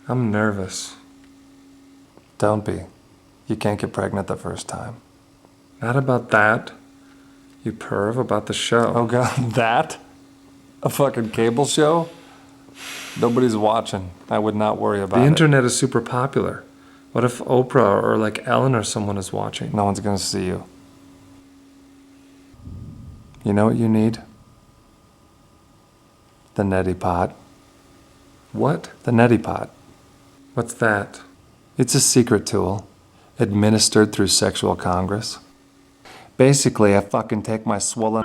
I'm nervous. Don't be. You can't get pregnant the first time. Not about that. You perv, about the show. Oh god, that? A fucking cable show? Nobody's watching. I would not worry about it. The internet is super popular. What if Oprah or like Ellen or someone is watching? No one's gonna see you. You know what you need? The Neti Pot. What? The Neti Pot. What's that? It's a secret tool, administered through sexual congress. Basically, I fucking take my swollen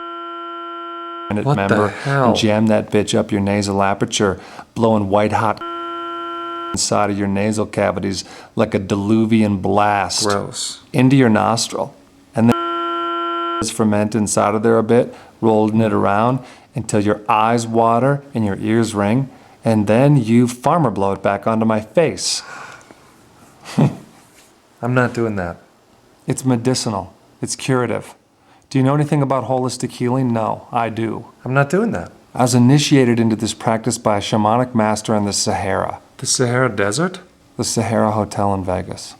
member and jam that bitch up your nasal aperture, blowing white hot inside of your nasal cavities like a diluvian blast. Gross. Into your nostril. And then ferment inside of there a bit, rolling it around until your eyes water and your ears ring, and then you farmer blow it back onto my face. I'm not doing that. It's medicinal. It's curative. Do you know anything about holistic healing? No, I do. I'm not doing that. I was initiated into this practice by a shamanic master in the Sahara. The Sahara Desert? The Sahara Hotel in Vegas.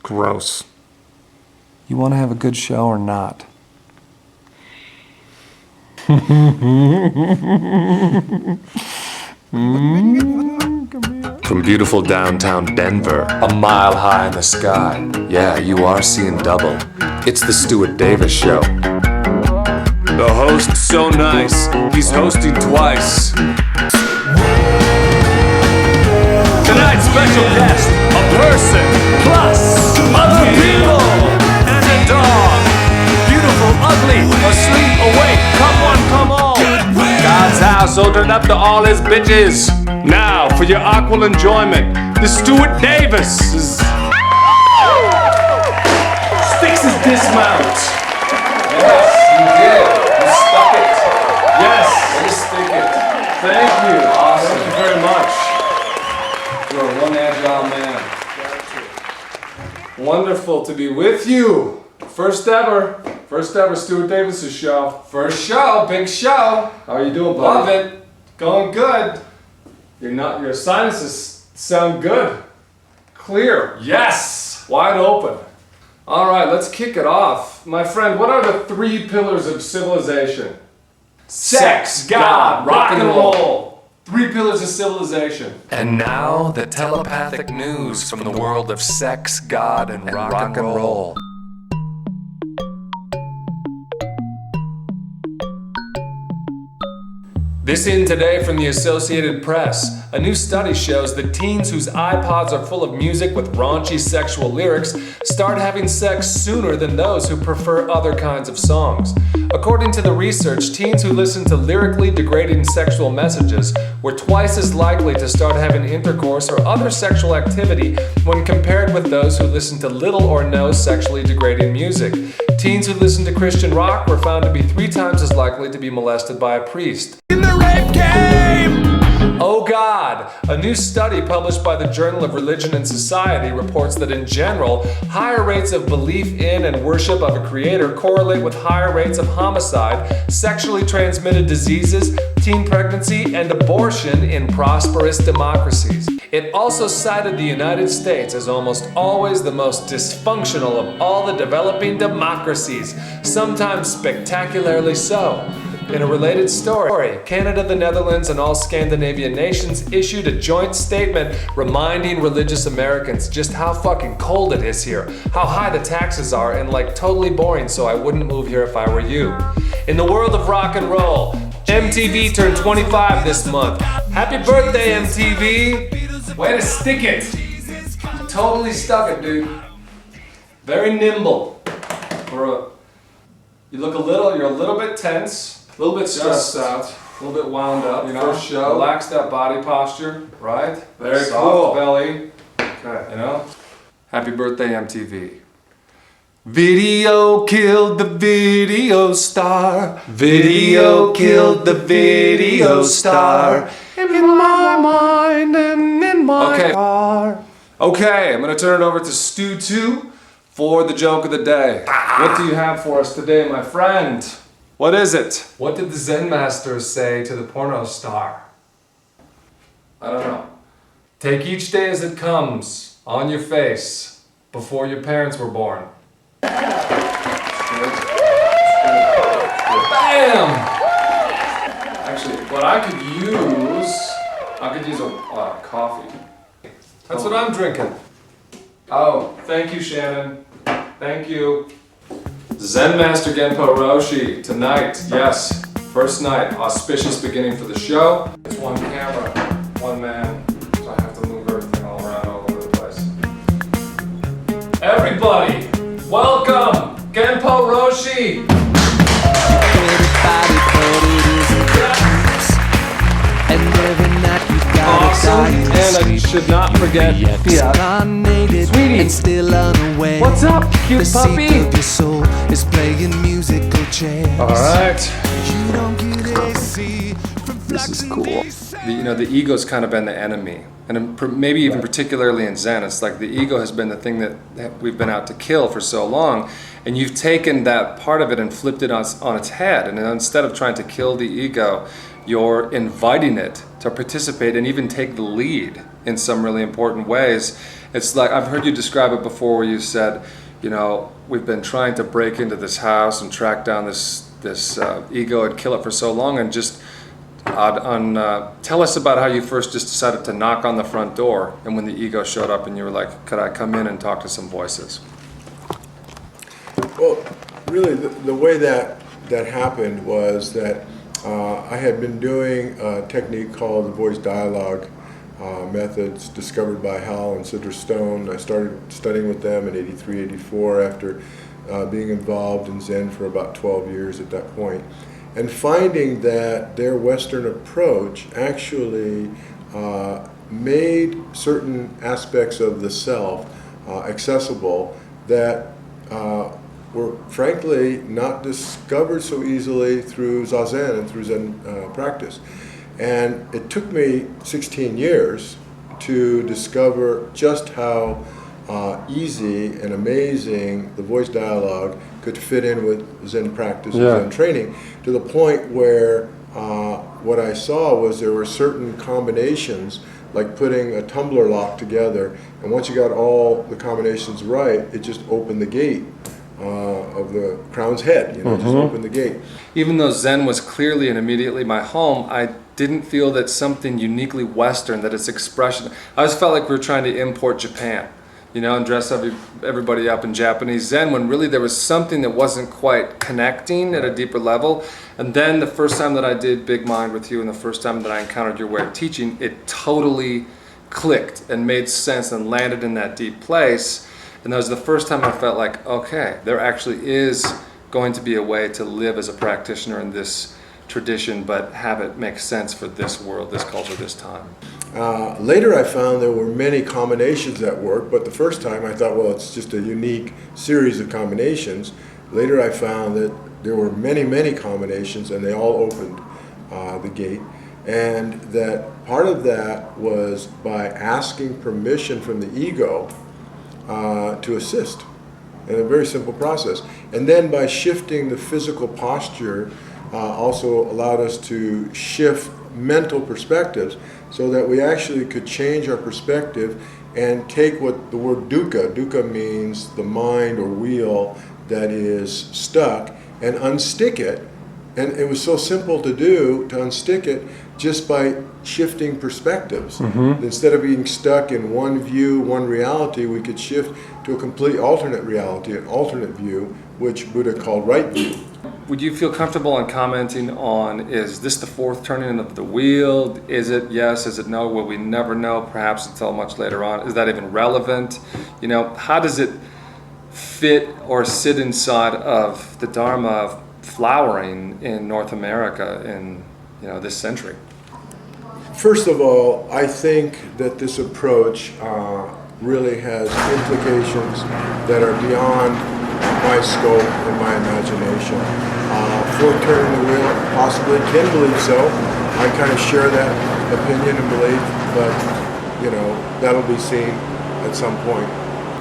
Gross. You want to have a good show or not? From beautiful downtown Denver, a mile high in the sky. Yeah, you are seeing double. It's the Stuart Davis Show. The host's so nice, he's hosting twice. Tonight's special guest, a person, plus other people, and a dog. Beautiful, ugly, asleep, awake, come one, come all. God's house opened up to all his bitches. Now, for your aqual enjoyment, the Stuart Davis sticks his dismount. Yes, you did. You stuck it. Yes, you stick it. Thank you. Awesome. Thank you very much. You're one agile man. Wonderful to be with you. First ever Stuart Davis Show. First show, big show. How are you doing, buddy? Love it. Going good. Your sinuses sound good. Clear. Yes. Wide open. All right, let's kick it off. My friend, what are the 3 pillars of civilization? Sex, God, rock and roll. 3 pillars of civilization. And now the telepathic news from the world of sex, God, and rock and roll. This in today from the Associated Press. A new study shows that teens whose iPods are full of music with raunchy sexual lyrics start having sex sooner than those who prefer other kinds of songs. According to the research, teens who listen to lyrically degrading sexual messages were twice as likely to start having intercourse or other sexual activity when compared with those who listen to little or no sexually degrading music. Teens who listen to Christian rock were found to be 3 times as likely to be molested by a priest. In the rape game! Oh God! A new study published by the Journal of Religion and Society reports that in general, higher rates of belief in and worship of a creator correlate with higher rates of homicide, sexually transmitted diseases, teen pregnancy, and abortion in prosperous democracies. It also cited the United States as almost always the most dysfunctional of all the developing democracies, sometimes spectacularly so. In a related story, Canada, the Netherlands, and all Scandinavian nations issued a joint statement reminding religious Americans just how fucking cold it is here, how high the taxes are, and like totally boring, so I wouldn't move here if I were you. In the world of rock and roll, MTV turned 25 this month. Happy birthday, MTV! Way to stick it! You totally stuck it, dude. Very nimble. You're a little bit tense. A little bit stressed out, a little bit wound up, you know. First show. Relax that body posture, right? Very soft belly. Okay. You know. Happy birthday, MTV. Video killed the video star. Video killed the video star. In my mind and in my car. Okay, I'm gonna turn it over to Stu 2 for the joke of the day. What do you have for us today, my friend? What is it? What did the Zen masters say to the porno star? I don't know. Take each day as it comes, on your face, before your parents were born. Bam! Actually, what I could use a coffee. That's what I'm drinking. Oh, thank you, Shannon. Thank you. Zen Master Genpo Roshi, tonight, yes, first night, auspicious beginning for the show. It's one camera, one man, so I have to move everything all around all over the place. Everybody, welcome, Genpo Roshi! Awesome, and I should not forget Fiat. Sweetie, still unaware. What's up, cute puppy? Is playing musical chairs. All right. This is cool. The ego's kind of been the enemy, and maybe even particularly in Zen, it's like the ego has been the thing that we've been out to kill for so long, and you've taken that part of it and flipped it on its head, and instead of trying to kill the ego, you're inviting it to participate and even take the lead in some really important ways. It's like, I've heard you describe it before where you said, we've been trying to break into this house and track down this ego and kill it for so long, and just tell us about how you first just decided to knock on the front door, and when the ego showed up and you were like, could I come in and talk to some voices? Well, really the way that happened was that I had been doing a technique called the voice dialogue methods discovered by Hal and Sidra Stone. I started studying with them in '83, '84 after being involved in Zen for about 12 years at that point, and finding that their Western approach actually made certain aspects of the self accessible that were frankly not discovered so easily through Zazen and through Zen practice. And it took me 16 years to discover just how easy and amazing the voice dialogue could fit in with Zen practice and Zen training, to the point where what I saw was there were certain combinations, like putting a tumbler lock together, and once you got all the combinations right, it just opened the gate of the crown's head, just open the gate. Even though Zen was clearly and immediately my home, I didn't feel that something uniquely Western, that its expression, I always felt like we were trying to import Japan, and dress everybody up in Japanese Zen, when really there was something that wasn't quite connecting at a deeper level. And then the first time that I did Big Mind with you, and the first time that I encountered your way of teaching, it totally clicked and made sense and landed in that deep place. And that was the first time I felt like, okay, there actually is going to be a way to live as a practitioner in this tradition, but have it make sense for this world, this culture, this time. Later I found there were many combinations that worked, but the first time I thought, well, it's just a unique series of combinations. Later I found that there were many, many combinations, and they all opened the gate. And that part of that was by asking permission from the ego to assist, in a very simple process. And then by shifting the physical posture also allowed us to shift mental perspectives, so that we actually could change our perspective and take what the word dukkha means the mind or wheel that is stuck, and unstick it. And it was so simple to do, to unstick it, just by shifting perspectives. Instead of being stuck in one view, one reality, we could shift to a complete alternate reality, an alternate view, which Buddha called right view. Would you feel comfortable in commenting on, is this the fourth turning of the wheel? Is it yes? Is it no? Will we never know, perhaps until much later on? Is that even relevant? How does it fit or sit inside of the Dharma of flowering in North America in this century? First of all, I think that this approach really has implications that are beyond my scope and my imagination. For turning the wheel, possibly can believe so. I kind of share that opinion and belief, but that'll be seen at some point.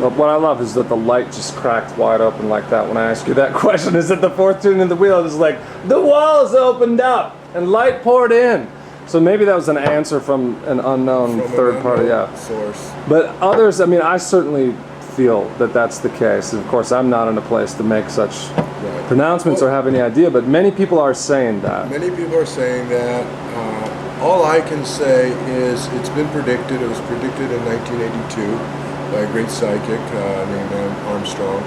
Well, what I love is that the light just cracked wide open like that when I asked you that question. Is that the fourth tuning of the wheel? It's like, the walls opened up and light poured in. So maybe that was an answer from an unknown third party, source. But others, I mean, I certainly feel that that's the case. Of course, I'm not in a place to make such pronouncements or have any idea, but many people are saying that. Many people are saying that. All I can say is it's been predicted. It was predicted in 1982 by a great psychic named Armstrong.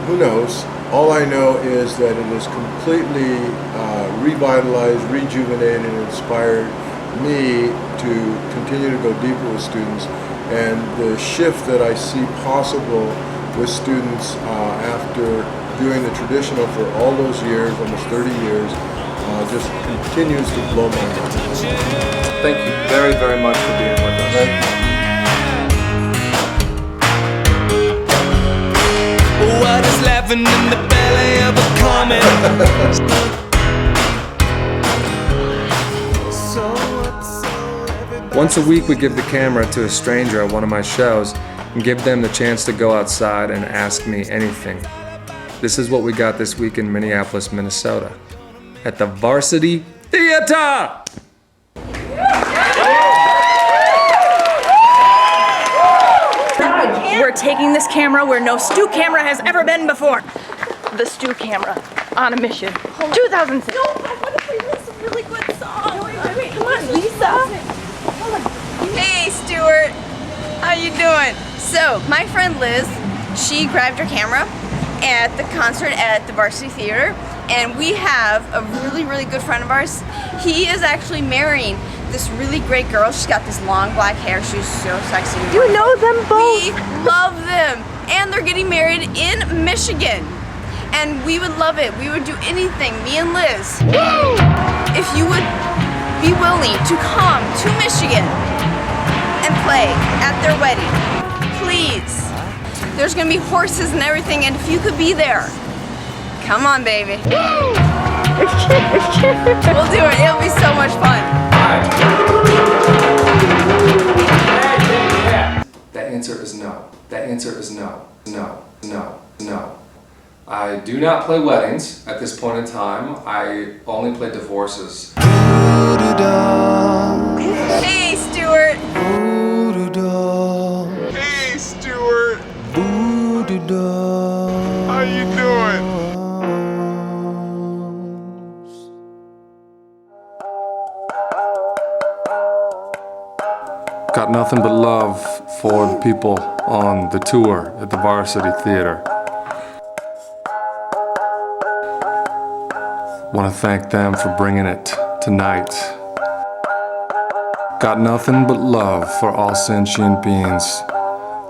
Who knows? All I know is that it has completely revitalized, rejuvenated, and inspired me to continue to go deeper with students. And the shift that I see possible with students after doing the traditional for all those years, almost 30 years, just continues to blow my mind. Thank you very, very much for being with us. What is laughing in the belly of a comet? Once a week we give the camera to a stranger at one of my shows and give them the chance to go outside and ask me anything. This is what we got this week in Minneapolis, Minnesota, at the Varsity Theater! We're taking this camera where no Stu camera has ever been before. The Stu camera on a mission. 2006. No, what if we miss a really good song? Wait, come on, Lisa. Hey, Stuart. How you doing? So, my friend Liz, she grabbed her camera at the concert at the Varsity Theater, and we have a really, really good friend of ours. He is actually marrying this really great girl. She's got this long black hair. She's so sexy. You know them both. We love them. And they're getting married in Michigan. And we would love it. We would do anything, me and Liz. Woo! If you would be willing to come to Michigan and play at their wedding, please. There's gonna be horses and everything, and if you could be there, come on, baby. Woo! We'll do it. It'll be so much fun. That answer is no. That answer is no. No. No. No. I do not play weddings at this point in time. I only play divorces. Hey, Stuart. Hey, Stuart. How you doing? Got nothing but love for the people on the tour at the Varsity Theater. Want to thank them for bringing it tonight. Got nothing but love for all sentient beings,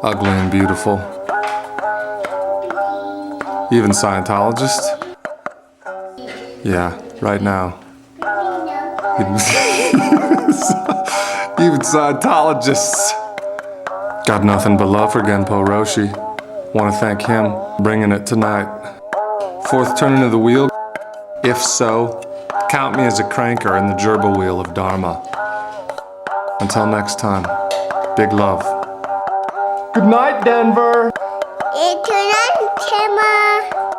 ugly and beautiful. Even Scientologists? Yeah, right now. Even Scientologists. Got nothing but love for Genpo Roshi. Want to thank him bringing it tonight. Fourth turning of the wheel? If so, count me as a cranker in the gerbil wheel of Dharma. Until next time, big love. Good night, Denver. It's an camera.